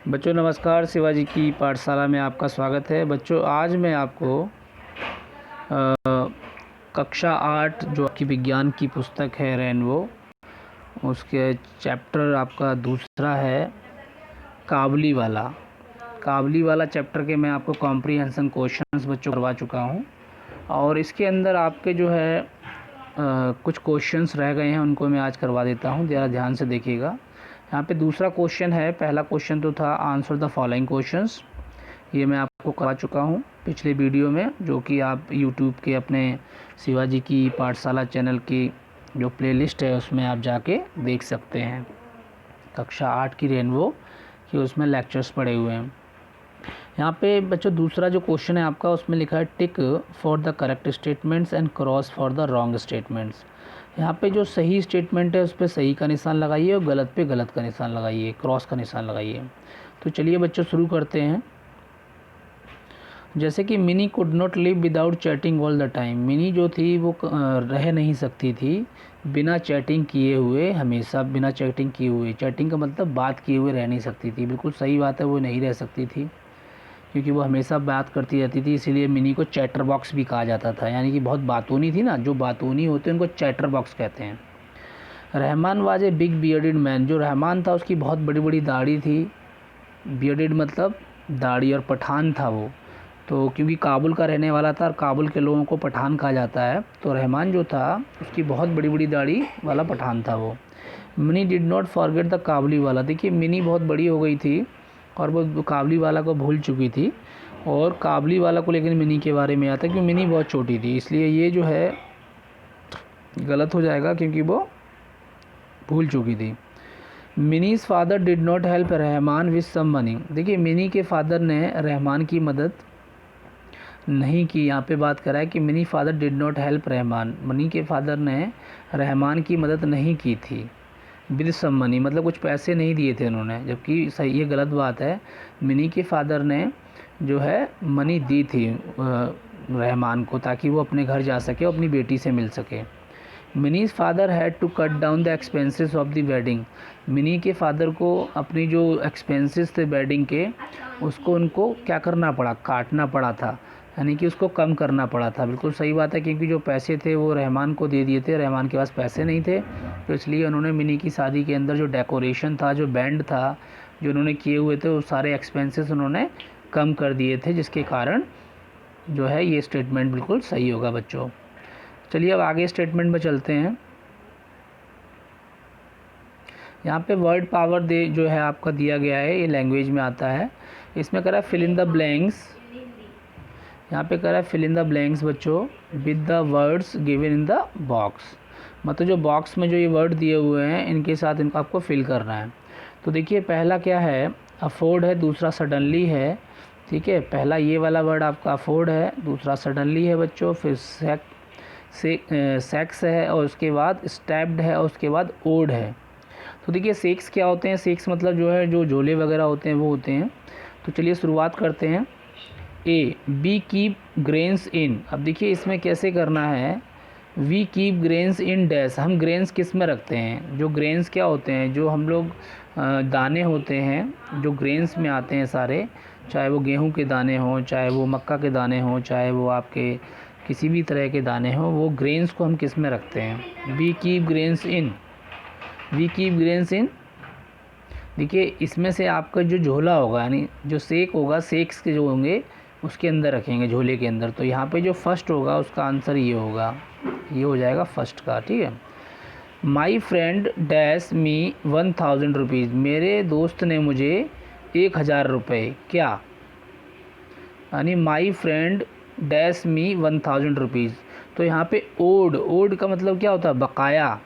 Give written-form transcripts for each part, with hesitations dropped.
बच्चों नमस्कार, शिवाजी की पाठशाला में आपका स्वागत है। बच्चों आज मैं आपको कक्षा 8 जो आपकी विज्ञान की पुस्तक है रेनबो, उसके चैप्टर आपका दूसरा है काबली वाला चैप्टर के मैं आपको कॉम्प्रीहेंशन क्वेश्चंस बच्चों करवा चुका हूँ। और इसके अंदर आपके जो है कुछ क्वेश्चंस रह गए हैं, उनको मैं आज करवा देता हूँ। ज़रा ध्यान से देखिएगा। यहाँ पे दूसरा क्वेश्चन है। पहला क्वेश्चन तो था आंसर द फॉलोइंग क्वेश्चंस, ये मैं आपको करवा चुका हूँ पिछले वीडियो में, जो कि आप यूट्यूब के अपने शिवाजी की पाठशाला चैनल की जो प्लेलिस्ट है उसमें आप जाके देख सकते हैं। कक्षा 8 की रेनबो कि उसमें लेक्चर्स पड़े हुए हैं। यहाँ पे बच्चों दूसरा जो क्वेश्चन है आपका, उसमें लिखा है tick for the correct statements and cross for the wrong statements. यहाँ पे जो सही स्टेटमेंट है उस पर सही का निशान लगाइए और गलत पे गलत का निशान लगाइए, क्रॉस का निशान लगाइए। तो चलिए बच्चों शुरू करते हैं। जैसे कि mini could not live without chatting all the time. Mini जो थी वो रह नहीं सकती थी बिना चैटिंग किए हुए, हमेशा बिना चैटिंग किए हुए। चैटिंग का मतलब बात किए हुए रह नहीं सकती थी। बिल्कुल सही बात है, वो नहीं रह सकती थी क्योंकि वो हमेशा बात करती रहती थी, इसीलिए मिनी को चैटर बॉक्स भी कहा जाता था। यानी कि बहुत बातूनी थी ना, जो बातूनी होते हैं उनको चैटर बॉक्स कहते हैं। Rahman was a big bearded man. जो रहमान था उसकी बहुत बड़ी बड़ी दाढ़ी थी। बियर्डेड मतलब दाढ़ी, और पठान था वो। तो क्योंकि काबुल का रहने वाला था और काबुल के लोगों को पठान कहा जाता है, तो रहमान जो था उसकी बहुत बड़ी बड़ी दाढ़ी वाला पठान था वो। Mini did not forget the Kabuliwala. देखिए मिनी बहुत बड़ी हो गई थी और वो काबुली वाला को भूल चुकी थी, और काबुली वाला को लेकिन मिनी के बारे में आता है क्योंकि मिनी बहुत छोटी थी, इसलिए ये जो है गलत हो जाएगा क्योंकि वो भूल चुकी थी। Mini's father did not help Rahman with some money. देखिए मिनी के फादर ने रहमान की मदद नहीं की। यहाँ पे बात करा है कि mini father did not help Rahman. Money के फादर ने रहमान की मदद नहीं की थी विद सम मनी, मतलब कुछ पैसे नहीं दिए थे उन्होंने, जबकि सही ये गलत बात है। मिनी के फादर ने जो है मनी दी थी रहमान को, ताकि वो अपने घर जा सके और अपनी बेटी से मिल सके। Mini's father had to cut down the expenses of the wedding. Mini के फादर को अपनी जो एक्सपेंसेस थे वेडिंग के, उसको उनको क्या करना पड़ा, काटना पड़ा था, यानी कि उसको कम करना पड़ा था। बिल्कुल सही बात है, क्योंकि जो पैसे थे वो रहमान को दे दिए थे, रहमान के पास पैसे नहीं थे, तो इसलिए उन्होंने मिनी की शादी के अंदर जो डेकोरेशन था, जो बैंड था, जो उन्होंने किए हुए थे, वो सारे एक्सपेंसेस उन्होंने कम कर दिए थे, जिसके कारण जो है ये स्टेटमेंट बिल्कुल सही होगा बच्चों। चलिए अब आगे स्टेटमेंट में चलते हैं। यहाँ पे वर्ड पावर दे जो है आपका दिया गया है, ये लैंग्वेज में आता है। इसमें कह रहा है फिल इन द ब्लैंक्स। यहाँ पे कह रहा है फिल इन द ब्लैंक्स बच्चों with the words given in the box. मतलब जो बॉक्स में जो ये वर्ड दिए हुए हैं इनके साथ इनको आपको फिल करना है। तो देखिए पहला क्या है, अफोर्ड है, दूसरा सडनली है। ठीक है, पहला ये वाला वर्ड आपका अफोर्ड है, दूसरा सडनली है बच्चों, फिर सेक्स है, और उसके बाद स्टैब्ड है, और उसके बाद ओड है। तो देखिए सेक्स क्या होते हैं, सेक्स मतलब जो है जो झोले वगैरह होते हैं वो होते हैं। तो चलिए शुरुआत करते हैं। A we keep grains in. अब देखिए इसमें कैसे करना है, we keep grains in dash. हम ग्रेन्स किस में रखते हैं, जो ग्रेन्स क्या होते हैं, जो हम लोग दाने होते हैं जो ग्रेन्स में आते हैं सारे, चाहे वो गेहूं के दाने हों, चाहे वो मक्का के दाने हों, चाहे वो आपके किसी भी तरह के दाने हों, वो ग्रेन्स को हम किस में रखते हैं, we keep grains in, we keep grains in. देखिए इसमें से आपका जो झोला होगा, यानी जो सेक होगा, सेक्स के जो होंगे उसके अंदर रखेंगे, झोले के अंदर। तो यहाँ पे जो फर्स्ट होगा उसका आंसर ये होगा, ये हो जाएगा फर्स्ट का। ठीक है, my friend dash me 1000 rupees. मेरे दोस्त ने मुझे 1000 रुपये क्या, यानी my friend dash me 1000 rupees. तो यहाँ पे ओड, ओड का मतलब क्या होता है, बकाया,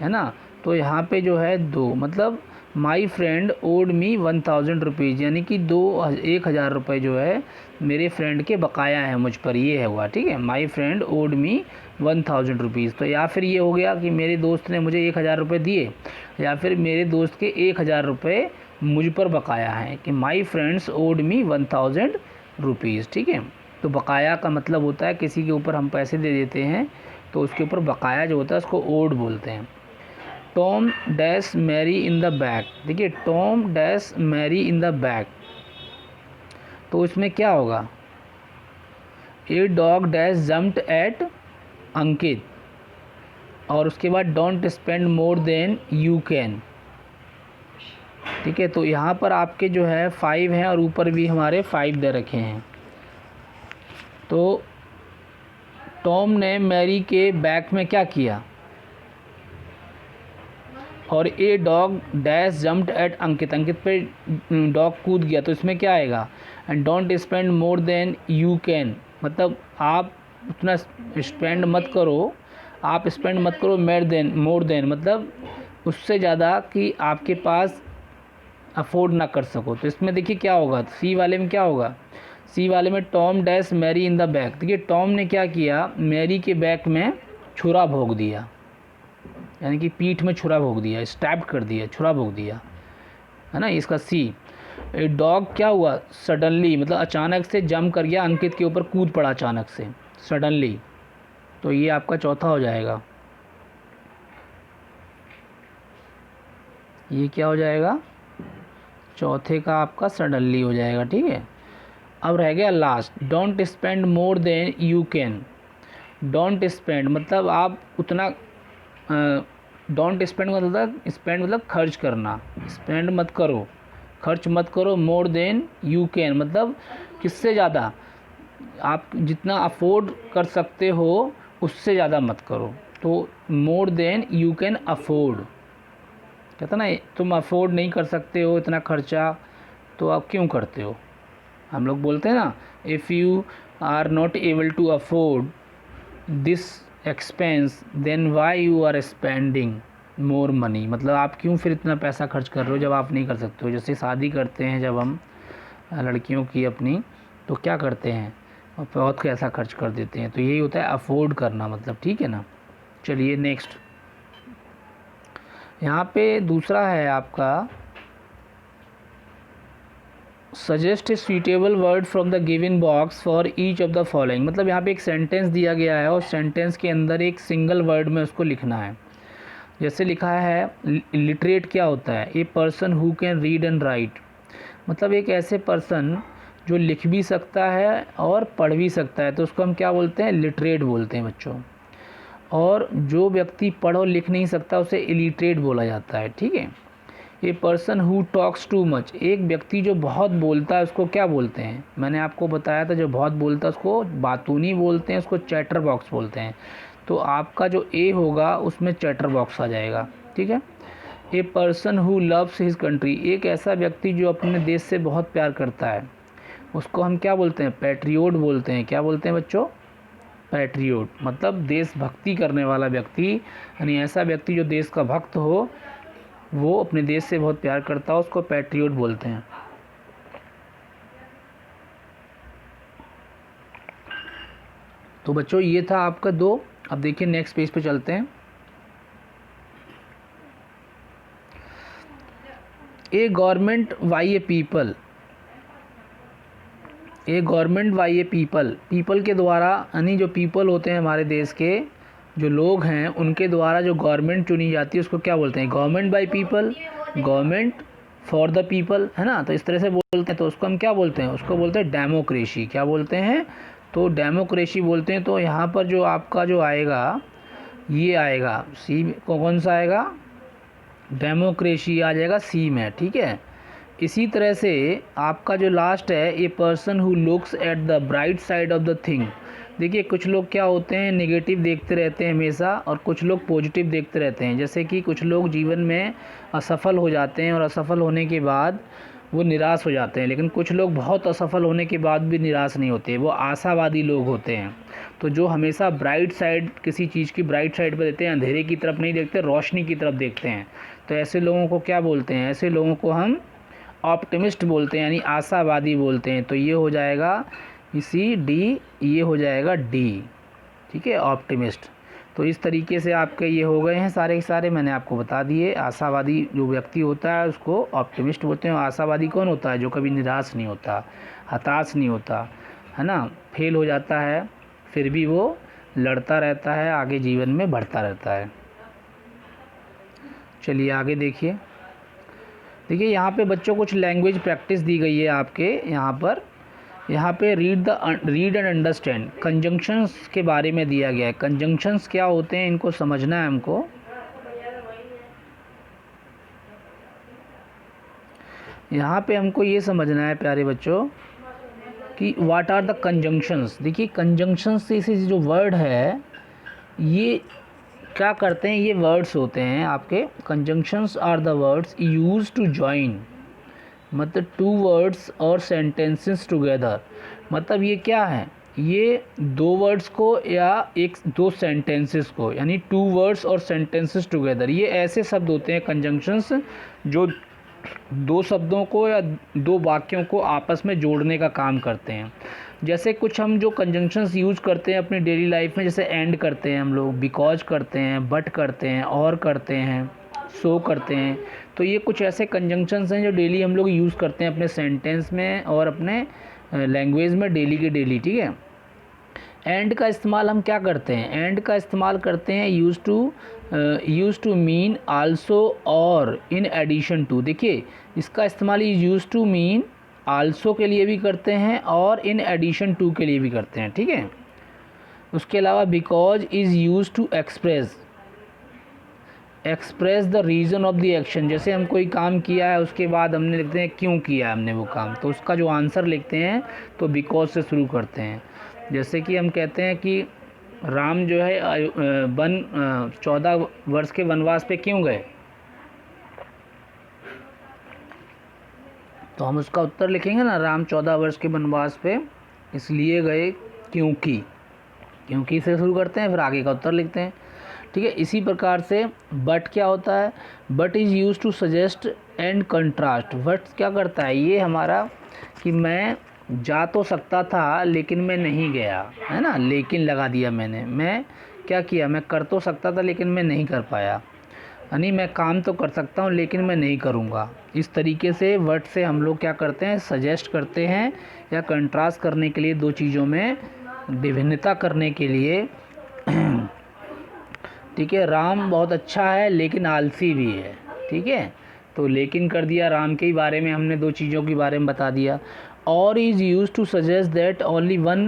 है ना। तो यहाँ पे जो है दो, मतलब my friend owed me 1000 rupees, यानी कि 1000 रुपये जो है मेरे फ्रेंड के बकाया है मुझ पर, ये है हुआ। ठीक है, my friend owed me 1000 rupees. तो या फिर ये हो गया कि मेरे दोस्त ने मुझे 1000 रुपये दिए, या फिर मेरे दोस्त के 1000 रुपये मुझ पर बकाया है, कि my friends owed me 1000 rupees. ठीक है, तो बकाया का मतलब होता है किसी के ऊपर हम पैसे दे देते हैं तो उसके ऊपर बकाया जो होता है उसको ओड बोलते हैं। Tom dash Mary in the back. देखिए Tom dash Mary in the back, तो इसमें क्या होगा, a dog dash jumped at Ankit, और उसके बाद don't spend more than you can. ठीक है, तो यहाँ पर आपके जो है 5 हैं और ऊपर भी हमारे 5 दे रखे हैं। तो टॉम ने मैरी के बैक में क्या किया, और a dog dash jumped at Ankit, Ankit पे डॉग कूद गया, तो इसमें क्या आएगा, and don't spend more than you can, मतलब आप उतना स्पेंड मत करो, आप स्पेंड मत करो मोर देन मतलब उससे ज़्यादा कि आपके पास अफोर्ड ना कर सको। तो इसमें देखिए क्या होगा, सी वाले में क्या होगा, सी वाले में Tom dash Mary in the back. देखिए टॉम ने क्या किया, मैरी के बैक में छुरा भोग दिया, यानी कि पीठ में छुरा भोग दिया, स्टैब कर दिया, छुरा भोग दिया, है ना, इसका सी। डॉग क्या हुआ, सडनली मतलब अचानक से जम कर गया, अंकित के ऊपर कूद पड़ा अचानक से, सडनली, तो ये आपका चौथा हो जाएगा। ये क्या हो जाएगा, चौथे का आपका सडनली हो जाएगा। ठीक है, अब रह गया last, don't spend more than you can. Don't spend मतलब आप उतना, डोंट स्पेंड मतलब खर्च करना, स्पेंड मत करो, खर्च मत करो, मोर देन यू कैन मतलब किससे ज़्यादा, आप जितना अफोर्ड कर सकते हो उससे ज़्यादा मत करो। तो मोर देन यू कैन अफोर्ड, कहता ना तुम अफोर्ड नहीं कर सकते हो इतना खर्चा, तो आप क्यों करते हो। हम लोग बोलते हैं ना, if you are not able to afford this expense then why you are spending more money, मतलब आप क्यों फिर इतना पैसा खर्च कर रहे हो जब आप नहीं कर सकते हो। जैसे शादी करते हैं जब हम लड़कियों की अपनी, तो क्या करते हैं, और बहुत पैसा खर्च कर देते हैं, तो यही होता है अफोर्ड करना मतलब। ठीक है ना, चलिए नेक्स्ट, यहाँ पे दूसरा है आपका, suggest a suitable word from the given box for each of the following, मतलब यहाँ पे एक सेंटेंस दिया गया है और सेंटेंस के अंदर एक सिंगल वर्ड में उसको लिखना है। जैसे लिखा है, लिटरेट क्या होता है, a person who can read and right, मतलब एक ऐसे पर्सन जो लिख भी सकता है और पढ़ भी सकता है, तो उसको हम क्या बोलते हैं, लिटरेट बोलते हैं बच्चों। और जो व्यक्ति पढ़ और लिख नहीं सकता उसे इलिटरेट बोला जाता है। ठीक है, a person who talks too much, एक व्यक्ति जो बहुत बोलता है उसको क्या बोलते हैं, मैंने आपको बताया था जो बहुत बोलता है उसको बातूनी बोलते हैं, उसको चैटर बॉक्स बोलते हैं। तो आपका जो ए होगा उसमें चैटर बॉक्स आ जाएगा। ठीक है, a person who loves his country, एक ऐसा व्यक्ति जो अपने देश से बहुत प्यार करता है, उसको हम क्या बोलते हैं, पैट्रियोट बोलते हैं। क्या बोलते हैं बच्चों, पैट्रियोट, मतलब देशभक्ति करने वाला व्यक्ति, यानी ऐसा व्यक्ति जो देश का भक्त हो, वो अपने देश से बहुत प्यार करता हो, उसको पैट्रियोट बोलते हैं। तो बच्चों ये था आपका 2। अब देखिए नेक्स्ट पेज पे चलते हैं। A government by a people, a government by a people, people के द्वारा, यानी जो पीपल होते हैं हमारे देश के जो लोग हैं उनके द्वारा जो गवर्नमेंट चुनी जाती है उसको क्या बोलते हैं, government by people, government for the people, है ना, तो इस तरह से बोलते हैं। तो उसको हम क्या बोलते हैं, उसको बोलते हैं डेमोक्रेसी। क्या बोलते हैं, तो डेमोक्रेसी बोलते हैं। तो यहाँ पर जो आपका जो आएगा ये आएगा सी, कौन सा आएगा, डेमोक्रेसी आ जाएगा सी में। ठीक है, इसी तरह से आपका जो लास्ट है, a person who looks at the bright side of the thing, देखिए कुछ लोग क्या होते हैं, नेगेटिव देखते रहते हैं हमेशा, और कुछ लोग पॉजिटिव देखते रहते हैं। जैसे कि कुछ लोग जीवन में असफल हो जाते हैं और असफल होने के बाद वो निराश हो जाते हैं, लेकिन कुछ लोग बहुत असफल होने के बाद भी निराश नहीं होते, वो आशावादी लोग होते हैं। तो जो हमेशा ब्राइट साइड, किसी चीज़ की ब्राइट साइड पर देखते हैं, अंधेरे की तरफ नहीं देखते, रोशनी की तरफ देखते हैं, तो ऐसे लोगों को क्या बोलते हैं, ऐसे लोगों को हम ऑप्टिमिस्ट बोलते हैं, यानी आशावादी बोलते हैं। तो ये हो जाएगा इसी डी, ये हो जाएगा डी। ठीक है, ऑप्टिमिस्ट। तो इस तरीके से आपके ये हो गए हैं सारे के सारे, मैंने आपको बता दिए। आशावादी जो व्यक्ति होता है उसको ऑप्टिमिस्ट बोलते हैं। आशावादी कौन होता है, जो कभी निराश नहीं होता, हताश नहीं होता, है ना, फेल हो जाता है फिर भी वो लड़ता रहता है, आगे जीवन में बढ़ता रहता है। चलिए आगे देखिए। देखिए यहाँ पे बच्चों कुछ लैंग्वेज प्रैक्टिस दी गई है आपके यहाँ पे रीड एंड अंडरस्टैंड कंजंक्शंस के बारे में दिया गया है। कंजंक्शंस क्या होते हैं इनको समझना है हमको। यहाँ पे हमको ये समझना है प्यारे बच्चों कि व्हाट आर द कंजंक्शंस। देखिए कंजंक्शंस से जो वर्ड है ये क्या करते हैं, ये वर्ड्स होते हैं आपके। Conjunctions are the words use to join, मतलब टू वर्ड्स और सेंटेंसेस टुगेदर। मतलब ये क्या है, ये दो वर्ड्स को या दो सेंटेंसेस को, यानी टू वर्ड्स और सेंटेंसेस टुगेदर। ये ऐसे शब्द होते हैं कंजंक्शंस जो दो शब्दों को या दो वाक्यों को आपस में जोड़ने का काम करते हैं। जैसे कुछ हम जो कंजंक्शंस यूज़ करते हैं अपनी डेली लाइफ में, जैसे एंड करते हैं हम लोग, बिकॉज करते हैं, बट करते हैं, और करते हैं, सो करते हैं। तो ये कुछ ऐसे कंजंक्शंस हैं जो डेली हम लोग यूज़ करते हैं अपने सेंटेंस में और अपने लैंग्वेज में डेली के डेली, ठीक है। एंड का इस्तेमाल हम क्या करते हैं, एंड का इस्तेमाल करते हैं यूज़ टू मीन आल्सो और इन एडिशन टू। देखिए इसका इस्तेमाल यूज़ टू मीन आल्सो के लिए भी करते हैं और इन एडिशन टू के लिए भी करते हैं, ठीक है। उसके अलावा because is use to express the reason of the action. जैसे हम कोई काम किया है उसके बाद हमने लिखते हैं क्यों किया है हमने वो काम, तो उसका जो आंसर लिखते हैं तो बिकॉज से शुरू करते हैं। जैसे कि हम कहते हैं कि राम जो है 14 वर्ष के वनवास पे क्यों गए, तो हम उसका उत्तर लिखेंगे ना, राम 14 वर्ष के वनवास पे इसलिए गए क्योंकि से शुरू करते हैं, फिर आगे का उत्तर लिखते हैं, ठीक है। इसी प्रकार से बट क्या होता है, but is use to suggest and contrast. But क्या करता है, ये हमारा कि मैं जा तो सकता था लेकिन मैं नहीं गया, है ना, लेकिन लगा दिया मैंने। मैं क्या किया, मैं कर तो सकता था लेकिन मैं नहीं कर पाया, यानी मैं काम तो कर सकता हूँ लेकिन मैं नहीं करूँगा। इस तरीके से वर्ड से हम लोग क्या करते हैं, सजेस्ट करते हैं या कंट्रास्ट करने के लिए, दो चीज़ों में विभिन्नता करने के लिए, ठीक है। राम बहुत अच्छा है लेकिन आलसी भी है, ठीक है, तो लेकिन कर दिया, राम के बारे में हमने दो चीज़ों के बारे में बता दिया। Or is use to suggest that only one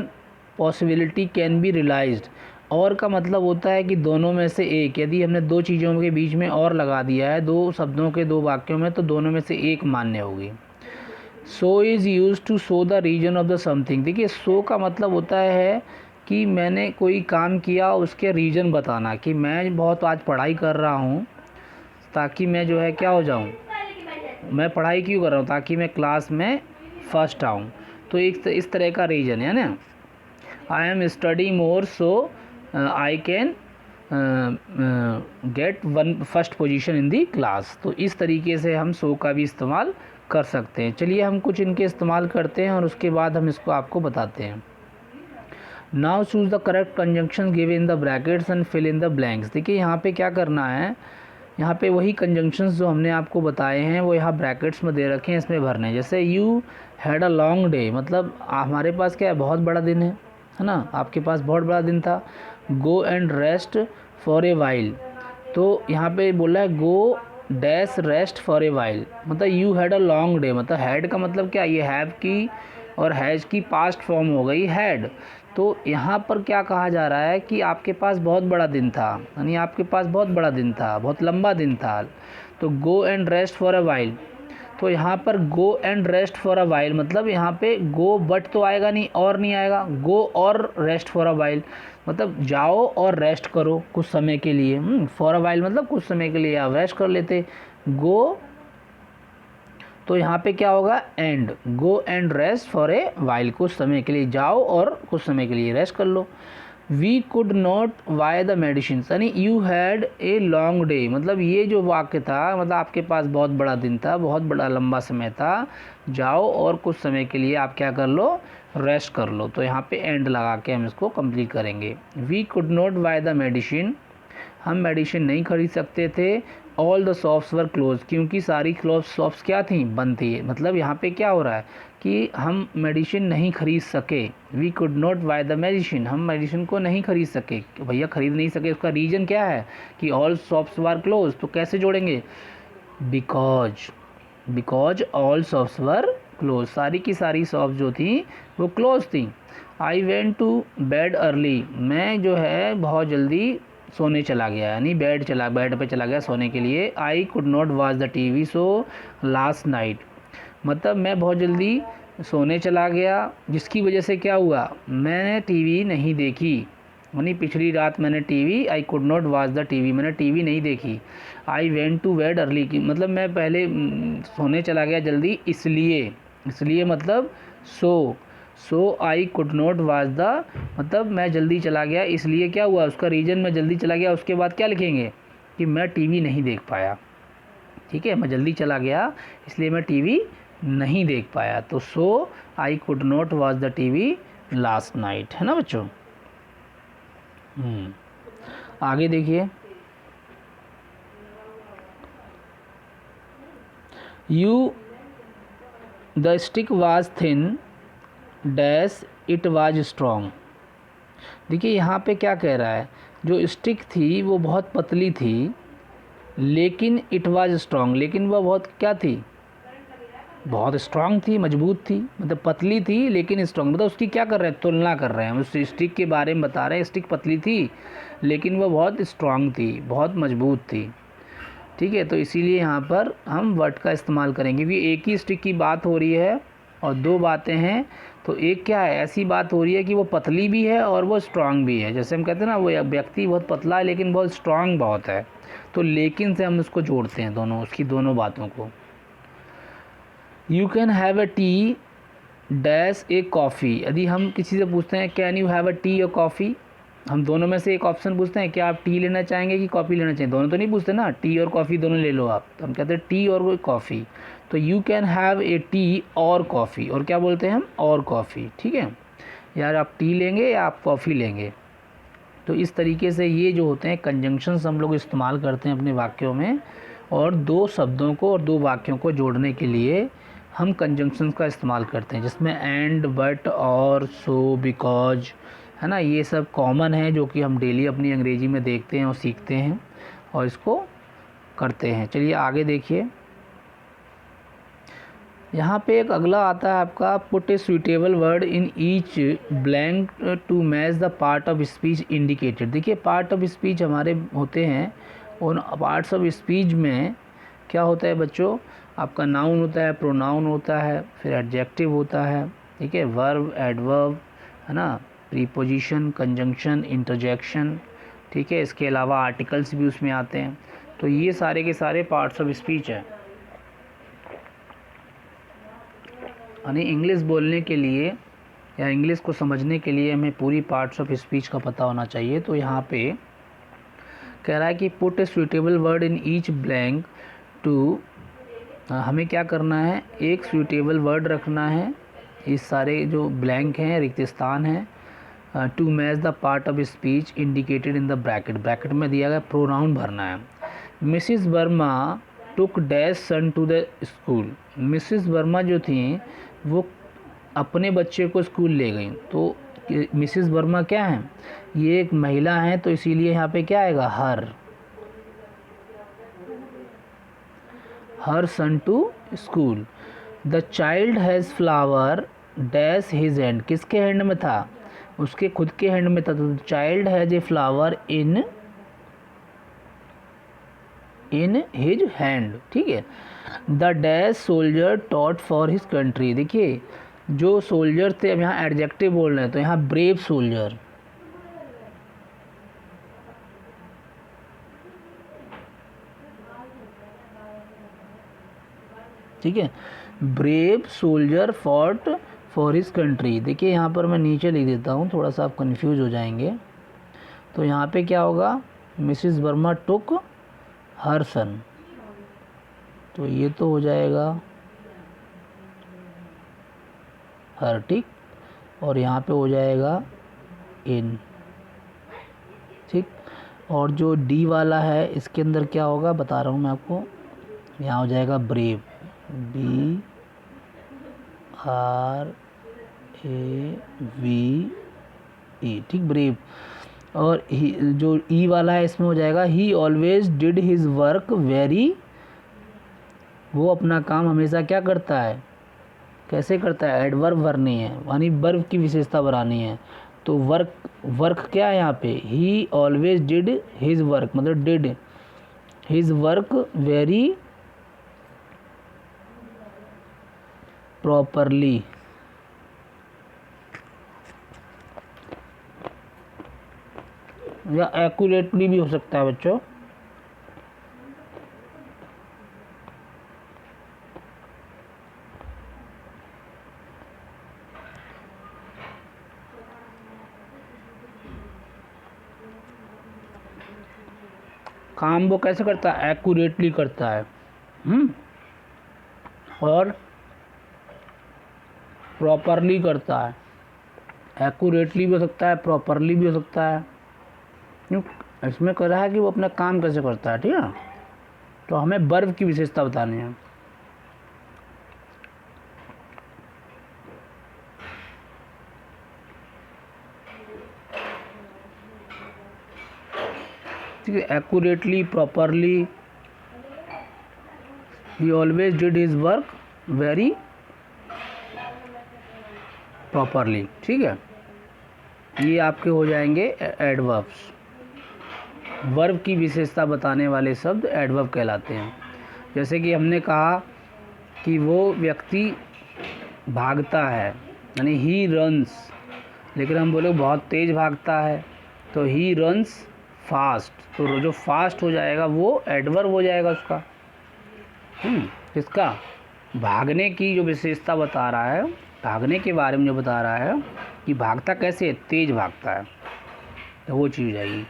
possibility can be realised. Or का मतलब होता है कि दोनों में से एक, यदि हमने दो चीज़ों के बीच में और लगा दिया है, दो शब्दों के दो वाक्यों में, तो दोनों में से एक मान्य होगी। So is use to show the reason of the something. देखिए सो का मतलब होता है कि मैंने कोई काम किया उसके रीज़न बताना, कि मैं बहुत आज पढ़ाई कर रहा हूँ ताकि मैं जो है क्या हो जाऊँ, मैं पढ़ाई क्यों कर रहा हूँ, ताकि मैं क्लास में फर्स्ट आऊँ। तो एक इस तरह का रीज़न है ना, I am study more so I can get first position in the class. तो इस तरीके से हम सो का भी इस्तेमाल कर सकते हैं। चलिए हम कुछ इनके इस्तेमाल करते हैं और उसके बाद हम इसको आपको बताते हैं। Now choose the correct conjunction give in the brackets and fill in the blanks. देखिए यहाँ पे क्या करना है, यहाँ पे वही कंजंक्शंस जो हमने आपको बताए हैं वो यहाँ ब्रैकेट्स में दे रखे हैं, इसमें भरने। जैसे you had a long day, मतलब हमारे पास क्या है, बहुत बड़ा दिन है ना, आपके पास बहुत बड़ा दिन था। Go and rest for a while, तो यहाँ पे बोला है go dash rest for a while, मतलब you had a long day. मतलब हैड का मतलब क्या, ये हैव की और हैज़ की पास्ट फॉर्म हो गई हैड। तो यहाँ पर क्या कहा जा रहा है कि आपके पास बहुत बड़ा दिन था, यानी आपके पास बहुत बड़ा दिन था, बहुत लंबा दिन था। तो गो and rest for a while, तो यहाँ पर गो and rest for a while मतलब यहाँ पे गो बट तो आएगा नहीं, और नहीं आएगा, गो और रेस्ट फॉर अ वाइल मतलब जाओ और रेस्ट करो कुछ समय के लिए। फॉर अ वाइल मतलब कुछ समय के लिए आप रेस्ट कर लेते। गो, तो यहाँ पे क्या होगा, and, go and rest for a while, कुछ समय के लिए जाओ और कुछ समय के लिए रेस्ट कर लो। We could not buy the medicine, यानी you had a long day, मतलब ये जो वाक्य था, मतलब आपके पास बहुत बड़ा दिन था, बहुत बड़ा लंबा समय था, जाओ और कुछ समय के लिए आप क्या कर लो, रेस्ट कर लो। तो यहाँ पे एंड लगा के हम इसको कंप्लीट करेंगे। We could not buy the medicine, हम मेडिसिन नहीं खरीद सकते थे। All the shops were close, क्योंकि सारी शॉप्स क्या थी, बंद थी। मतलब यहाँ पे क्या हो रहा है कि हम मेडिसिन नहीं खरीद सके, we could not buy the medicine, हम मेडिसिन को नहीं खरीद सके। भैया खरीद नहीं सके, उसका रीज़न क्या है कि ऑल शॉप्स वर क्लोज, तो कैसे जोड़ेंगे, because all shops were close, सारी की सारी शॉप जो थी वो क्लोज थी। I went to bed early, मैं जो है बहुत जल्दी सोने चला गया, यानी बेड पे चला गया सोने के लिए। आई could not watch the TV show last night, मतलब मैं बहुत जल्दी सोने चला गया, जिसकी वजह से क्या हुआ, मैंने टीवी नहीं देखी, यानी पिछली रात मैंने TV, I could not watch the TV, मैंने टीवी नहीं देखी। I went to bed early की मतलब मैं पहले सोने चला गया जल्दी, इसलिए मतलब so I could not watch the, मतलब मैं जल्दी चला गया, इसलिए क्या हुआ, उसका रीज़न मैं जल्दी चला गया, उसके बाद क्या लिखेंगे कि मैं टीवी नहीं देख पाया। ठीक है, मैं जल्दी चला गया इसलिए मैं टीवी नहीं देख पाया, तो so I could not watch the TV last night, है ना बच्चों। आगे देखिए, you the stick was thin dash it was strong. देखिए यहाँ पे क्या कह रहा है, जो स्टिक थी वो बहुत पतली थी, लेकिन इट वाज स्ट्रॉन्ग, लेकिन वह बहुत क्या थी, बहुत स्ट्रांग थी, मजबूत थी। मतलब पतली थी लेकिन स्ट्रांग, मतलब उसकी क्या कर रहे हैं, तुलना कर रहे हैं, उस स्टिक के बारे में बता रहे हैं। स्टिक पतली थी लेकिन वह बहुत स्ट्रांग थी, बहुत मजबूत थी। ठीक है, तो इसीलिए यहाँ पर हम वर्ड का इस्तेमाल करेंगे, क्योंकि एक ही स्टिक की बात हो रही है और दो बातें हैं। तो एक क्या है, ऐसी बात हो रही है कि वो पतली भी है और वो स्ट्रांग भी है। जैसे हम कहते हैं ना, वो व्यक्ति बहुत पतला है लेकिन बहुत स्ट्रांग बहुत है, तो लेकिन से हम उसको जोड़ते हैं, दोनों उसकी दोनों बातों को। You can have a T dash A coffee, यदि हम किसी से पूछते हैं can you have a T और कॉफ़ी, हम दोनों में से एक ऑप्शन पूछते हैं, क्या आप टी लेना चाहेंगे कि कॉफ़ी लेना चाहेंगे, दोनों तो नहीं पूछते ना, टी और कॉफ़ी दोनों ले लो आप, तो हम कहते हैं टी और कॉफ़ी। तो you can have A T और कॉफ़ी, और क्या बोलते हैं हम, और कॉफ़ी। ठीक है, यार आप टी लेंगे या आप कॉफ़ी लेंगे। तो इस तरीके से ये जो होते हैं कंजंक्शंस हम लोग इस्तेमाल करते हैं अपने वाक्यों में, और दो शब्दों को और दो वाक्यों को जोड़ने के लिए हम कंजंक्शंस का इस्तेमाल करते हैं, जिसमें एंड, बट, और, सो, बिकॉज, है ना, ये सब कॉमन है जो कि हम डेली अपनी अंग्रेजी में देखते हैं और सीखते हैं और इसको करते हैं। चलिए आगे देखिए, यहाँ पे एक अगला आता है आपका, put a suitable word in each blank to match the part of speech indicated. देखिए पार्ट ऑफ स्पीच हमारे होते हैं, उन पार्ट्स ऑफ स्पीच में क्या होता है बच्चों, आपका नाउन होता है, प्रोनाउन होता है, फिर एडजेक्टिव होता है, ठीक है, वर्ब, एडवर्ब, है ना, प्रीपोजिशन, कंजंक्शन, इंटरजेक्शन, ठीक है, इसके अलावा आर्टिकल्स भी उसमें आते हैं। तो ये सारे के सारे पार्ट्स ऑफ स्पीच हैं। यानी इंग्लिश बोलने के लिए या इंग्लिश को समझने के लिए हमें पूरी पार्ट्स ऑफ स्पीच का पता होना चाहिए। तो यहाँ पे कह रहा है कि put a suitable word in each blank to, हमें क्या करना है, एक सुइटेबल वर्ड रखना है, इस सारे जो ब्लैंक हैं, रिक्त स्थान हैं, to match the part of speech indicated in the bracket, bracket में दिया गया प्रोनाउन भरना है। Mrs Verma took dash son to the school, Mrs Verma जो थी वो अपने बच्चे को स्कूल ले गई। तो मिसिस वर्मा क्या हैं, ये एक महिला हैं, तो इसीलिए यहाँ पे क्या आएगा, her son to school. The child has flower dash his hand, किसके हैंड में था, उसके खुद के हैंड में था, तो child has a flower in his hand. ठीक है, the dash soldier fought for his country, देखिए जो सोल्जर थे, अब यहाँ एडजेक्टिव बोल रहे हैं, तो यहाँ ब्रेव सोल्जर, ठीक है, brave soldier fought for his country. देखिए यहाँ पर मैं नीचे लिख देता हूँ, थोड़ा सा आप कंफ्यूज हो जाएंगे। तो यहाँ पे क्या होगा, मिसिस वर्मा टुक हर सन, तो ये तो हो जाएगा हर, ठीक, और यहाँ पे हो जाएगा इन, ठीक। और जो डी वाला है इसके अंदर क्या होगा बता रहा हूँ मैं आपको। यहाँ हो जाएगा ब्रेव, BRAVE, ठीक, ब्रेव। और जो ई वाला है इसमें हो जाएगा ही always did his work very, वो अपना काम हमेशा क्या करता है, कैसे करता है, एडवर्ब भरनी है, यानी वर्ब की विशेषता बनानी है। तो वर्क क्या है यहाँ पे, he always did his work, मतलब did his work very properly. या एक्यूरेटली भी हो सकता है बच्चों। काम वो कैसे करता है, एक्यूरेटली करता है। और प्रॉपरली करता है। एक्यूरेटली भी हो सकता है, प्रॉपरली भी हो सकता है। क्यों, इसमें कह रहा है कि वो अपना काम कैसे करता है, ठीक है। तो हमें वर्ब की विशेषता बतानी है। ठीक है, accurately, properly, he always did his work very properly, ठीक है। ये आपके हो जाएंगे एडवर्ब्स। वर्ब की विशेषता बताने वाले शब्द एडवर्ब कहलाते हैं। जैसे कि हमने कहा कि वो व्यक्ति भागता है, यानी ही रन्स, लेकिन हम बोले बहुत तेज़ भागता है तो ही रन्स फास्ट। तो जो फास्ट हो जाएगा वो एडवर्ब हो जाएगा उसका। इसका भागने की जो विशेषता बता रहा है, भागने के बारे में जो बता रहा है कि भागता कैसे है, तेज़ भागता है, तो वो चीज़ हो जाएगी,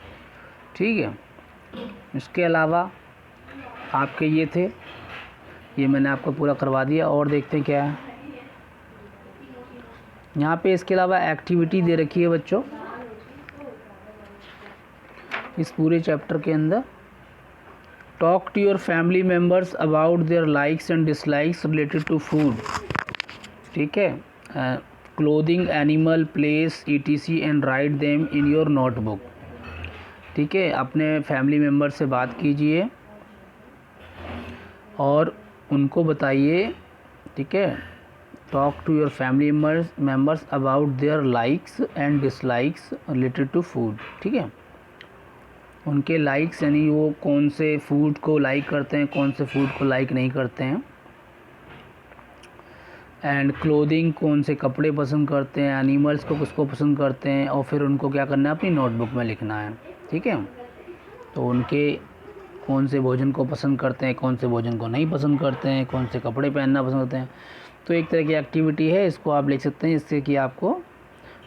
ठीक है। इसके अलावा आपके ये थे, ये मैंने आपको पूरा करवा दिया। और देखते हैं क्या है यहाँ पे। इसके अलावा एक्टिविटी दे रखी है बच्चों इस पूरे चैप्टर के अंदर। Talk to your family members about their likes and dislikes related to food, ठीक है। Clothing, animal, place, ETC and write them in your notebook, ठीक है। अपने फैमिली मेम्बर से बात कीजिए और उनको बताइए, ठीक है। Talk to your family members about their likes and dislikes related to food, ठीक है। उनके लाइक्स यानी वो कौन से फूड को लाइक करते हैं, कौन से फूड को लाइक नहीं करते हैं। एंड क्लोथिंग, कौन से कपड़े पसंद करते हैं। एनिमल्स को किसको पसंद करते हैं, और फिर उनको क्या करना है, अपनी नोटबुक में लिखना है, ठीक है। तो उनके कौन से भोजन को पसंद करते हैं, कौन से भोजन को नहीं पसंद करते हैं, कौन से कपड़े पहनना पसंद करते हैं। तो एक तरह की एक्टिविटी है, इसको आप लिख सकते हैं, इससे कि आपको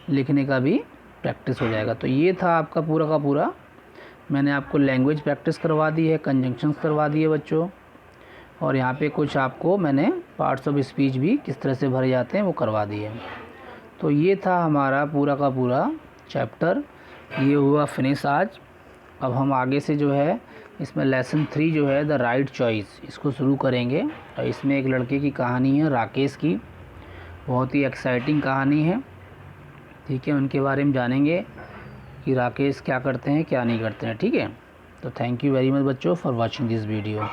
लिखने का भी प्रैक्टिस हो जाएगा। तो ये था आपका पूरा का पूरा। मैंने आपको लैंग्वेज प्रैक्टिस करवा दी है, कंजंक्शंस करवा दिए बच्चों, और यहाँ पे कुछ आपको मैंने पार्ट्स ऑफ स्पीच भी किस तरह से भरे जाते हैं वो करवा दिए। तो ये था हमारा पूरा का पूरा चैप्टर, ये हुआ फिनिश आज। अब हम आगे से जो है इसमें लेसन 3 जो है द राइट चॉइस, इसको शुरू करेंगे। और इसमें एक लड़के की कहानी है, राकेश की, बहुत ही एक्साइटिंग कहानी है, ठीक है। उनके बारे में जानेंगे कि राकेश क्या करते हैं क्या नहीं करते हैं, ठीक है। तो थैंक यू वेरी मच बच्चों फॉर वॉचिंग दिस वीडियो।